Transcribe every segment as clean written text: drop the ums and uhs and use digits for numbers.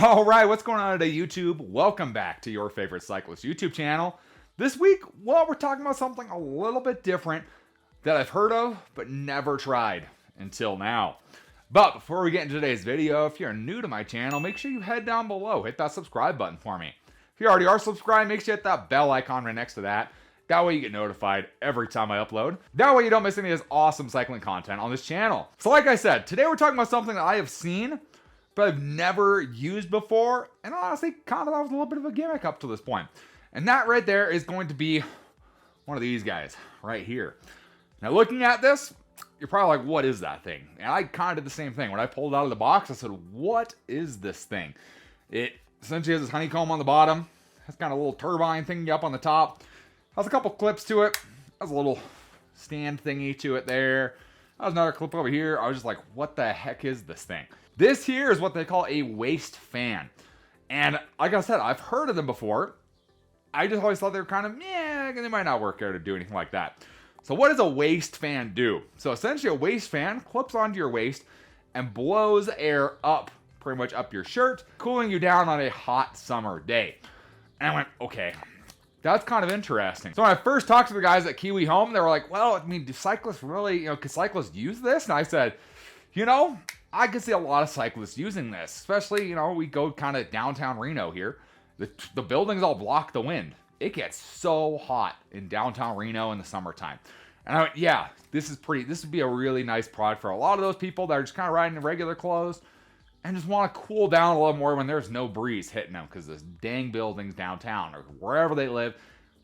All right, what's going on today, YouTube? Welcome back to your favorite cyclist YouTube channel. This week, well, we're talking about something a little bit different that I've heard of, but never tried until now. But before we get into today's video, if you're new to my channel, make sure you head down below, hit that subscribe button for me. If you already are subscribed, make sure you hit that bell icon right next to that. That way you get notified every time I upload. That way you don't miss any of this awesome cycling content on this channel. So like I said, today we're talking about something that I have seen, but I've never used before, and honestly, kind of that was a little bit of a gimmick up to this point. And that right there is going to be one of these guys right here. Now looking at this, you're probably like, what is that thing? And I kind of did the same thing. When I pulled it out of the box, I said, what is this thing? It essentially has this honeycomb on the bottom, has kind of a little turbine thingy up on the top, has a couple clips to it, has a little stand thingy to it there. That was another clip over here. I was just like, what the heck is this thing? This here is what they call a waist fan. And like I said, I've heard of them before. I just always thought they were kind of, they might not work out to do anything like that. So what does a waist fan do? So essentially a waist fan clips onto your waist and blows air up, pretty much up your shirt, cooling you down on a hot summer day. And I went, okay, that's kind of interesting. So when I first talked to the guys at Kiwi Home, they were like, well, I mean, do cyclists really, can cyclists use this? And I said, I can see a lot of cyclists using this, especially, we go kind of downtown Reno here. The buildings all block the wind. It gets so hot in downtown Reno in the summertime. And I went, yeah, this would be a really nice product for a lot of those people that are just kind of riding in regular clothes and just want to cool down a little more when there's no breeze hitting them, because this dang buildings downtown or wherever they live,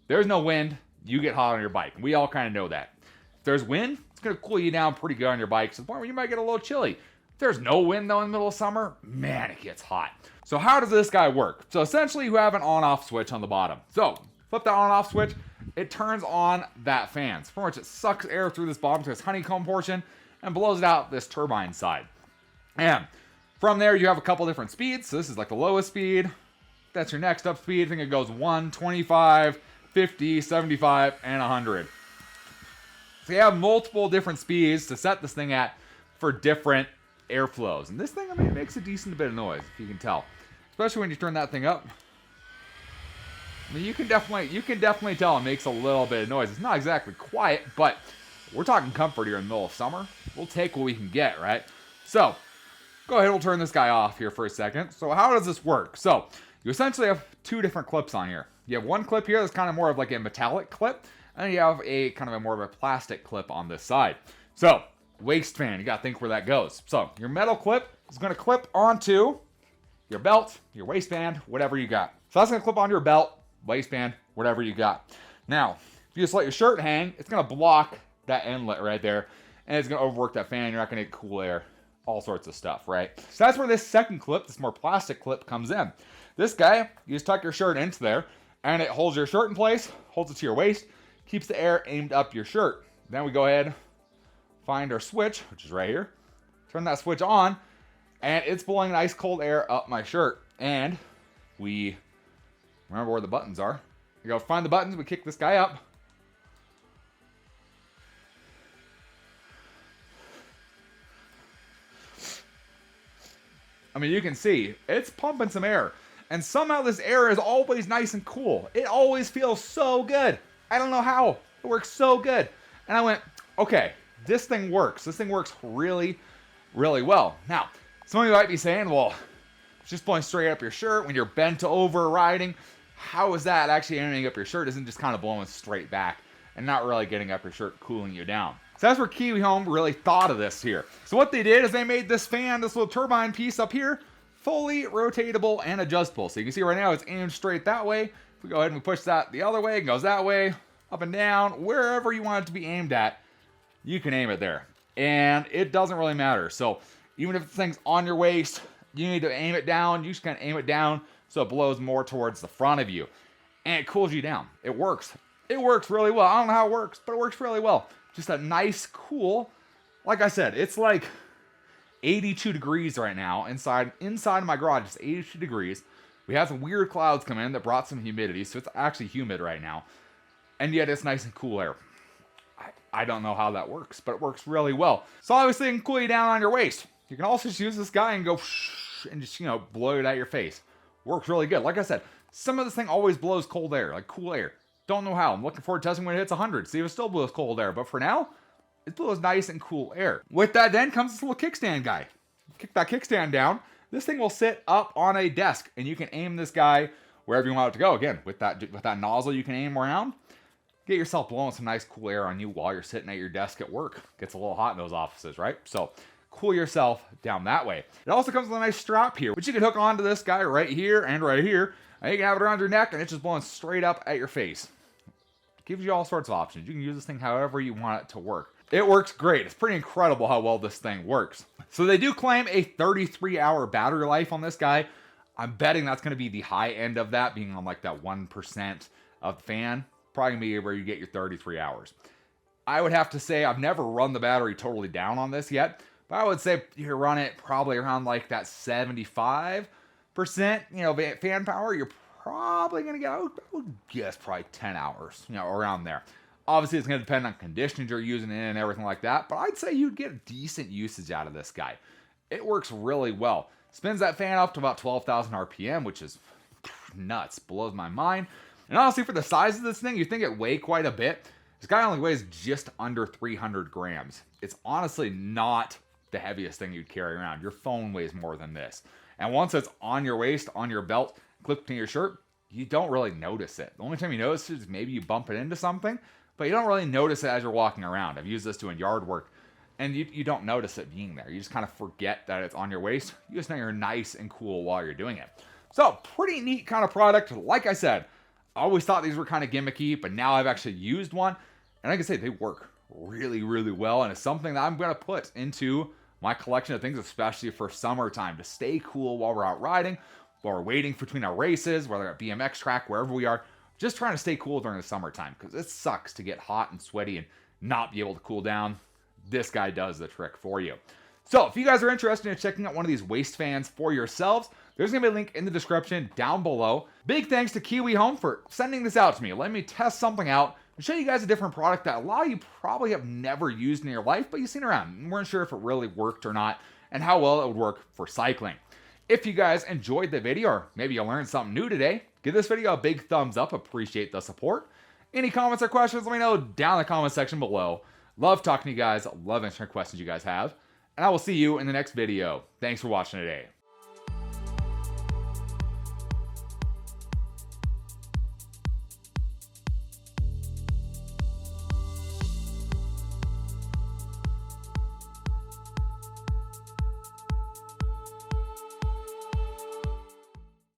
there's no wind, you get hot on your bike. We all kind of know that. If there's wind, it's going to cool you down pretty good on your bike to the point where you might get a little chilly. If there's no wind though in the middle of summer, man, it gets hot. So how does this guy work? So essentially you have an on-off switch on the bottom. So flip that on-off switch, it turns on that fan. So pretty much it sucks air through this bottom to this honeycomb portion and blows it out this turbine side. And from there you have a couple different speeds. So this is like the lowest speed. That's your next up speed. I think it goes 1, 25, 50, 75, and 100. So you have multiple different speeds to set this thing at for different airflows. And this thing, it makes a decent bit of noise, if you can tell. Especially when you turn that thing up. I mean, you can definitely tell it makes a little bit of noise. It's not exactly quiet, but we're talking comfort here in the middle of summer. We'll take what we can get, right? So, go ahead, we'll turn this guy off here for a second. So how does this work? So, you essentially have two different clips on here. You have one clip here that's kind of more of like a metallic clip, and then you have a kind of a more of a plastic clip on this side. So, waist fan, you gotta think where that goes. So, your metal clip is gonna clip onto your belt, your waistband, whatever you got. So that's gonna clip onto your belt, waistband, whatever you got. Now, if you just let your shirt hang, it's gonna block that inlet right there, and it's gonna overwork that fan. You're not gonna get cool air, all sorts of stuff, right? So that's where this second clip, this more plastic clip, comes in. This guy, you just tuck your shirt into there, and it holds your shirt in place, holds it to your waist, keeps the air aimed up your shirt. Then we go ahead, find our switch, which is right here, turn that switch on, and it's blowing nice cold air up my shirt. And we remember where the buttons are. We go find the buttons, we kick this guy up. I mean, you can see, it's pumping some air. And somehow this air is always nice and cool. It always feels so good. I don't know how. It works so good. And I went, okay, this thing works. This thing works really, really well. Now, some of you might be saying, well, it's just blowing straight up your shirt when you're bent over riding. How is that actually aiming up your shirt? Isn't just kind of blowing straight back and not really getting up your shirt, cooling you down. So that's where Kiwi Home really thought of this here. So what they did is they made this fan, this little turbine piece up here, fully rotatable and adjustable. So you can see right now it's aimed straight that way. If we go ahead and we push that the other way, it goes that way, up and down, wherever you want it to be aimed at, you can aim it there. And it doesn't really matter. So even if the thing's on your waist, you need to aim it down. You just kind of aim it down so it blows more towards the front of you. And it cools you down. It works. It works really well. I don't know how it works, but it works really well. Just a nice, cool, like I said, it's like 82 degrees right now inside of my garage. It's 82 degrees. We had some weird clouds come in that brought some humidity, so it's actually humid right now. And yet it's nice and cool air. I don't know how that works, but it works really well. So obviously it can cool you down on your waist. You can also just use this guy and go and just, blow it at your face. Works really good. Like I said, some of this thing always blows cold air, like cool air. Don't know how. I'm looking forward to testing when it hits 100. See if it still blows cold air. But for now, it blows nice and cool air. With that then comes this little kickstand guy. Kick that kickstand down. This thing will sit up on a desk, and you can aim this guy wherever you want it to go. Again, with that nozzle, you can aim around. Get yourself blowing some nice cool air on you while you're sitting at your desk at work. Gets a little hot in those offices, right? So cool yourself down that way. It also comes with a nice strap here, which you can hook onto this guy right here and right here. And you can have it around your neck, and it's just blowing straight up at your face. Gives you all sorts of options. You can use this thing however you want it to work. It works great. It's pretty incredible how well this thing works. So they do claim a 33-hour battery life on this guy. I'm betting that's going to be the high end of that, being on like that 1% of the fan. Probably going to be where you get your 33 hours. I would have to say I've never run the battery totally down on this yet, but I would say you run it probably around like that 75%, fan power. You're probably going to get, I would guess, probably 10 hours, around there. Obviously, it's going to depend on conditions you're using it in and everything like that, but I'd say you'd get decent usage out of this guy. It works really well. Spins that fan up to about 12,000 RPM, which is nuts. Blows my mind. And honestly, for the size of this thing, you think it weigh quite a bit. This guy only weighs just under 300 grams. It's honestly not the heaviest thing you'd carry around. Your phone weighs more than this. And once it's on your waist, on your belt, clipped to your shirt, you don't really notice it. The only time you notice it is maybe you bump it into something, but you don't really notice it as you're walking around. I've used this doing yard work, and you don't notice it being there. You just kind of forget that it's on your waist. You just know you're nice and cool while you're doing it. So, pretty neat kind of product. Like I said, I always thought these were kind of gimmicky, but now I've actually used one, and I can say they work really, really well, and it's something that I'm going to put into my collection of things, especially for summertime, to stay cool while we're out riding, while we're waiting between our races, whether at BMX track, wherever we are, just trying to stay cool during the summertime, because it sucks to get hot and sweaty and not be able to cool down. This guy does the trick for you. So if you guys are interested in checking out one of these waist fans for yourselves, there's going to be a link in the description down below. Big thanks to Kiwi Home for sending this out to me. Let me test something out and show you guys a different product that a lot of you probably have never used in your life, but you've seen around and weren't sure if it really worked or not and how well it would work for cycling. If you guys enjoyed the video, or maybe you learned something new today, give this video a big thumbs up. Appreciate the support. Any comments or questions, let me know down in the comment section below. Love talking to you guys. Love answering questions you guys have. And I will see you in the next video. Thanks for watching today.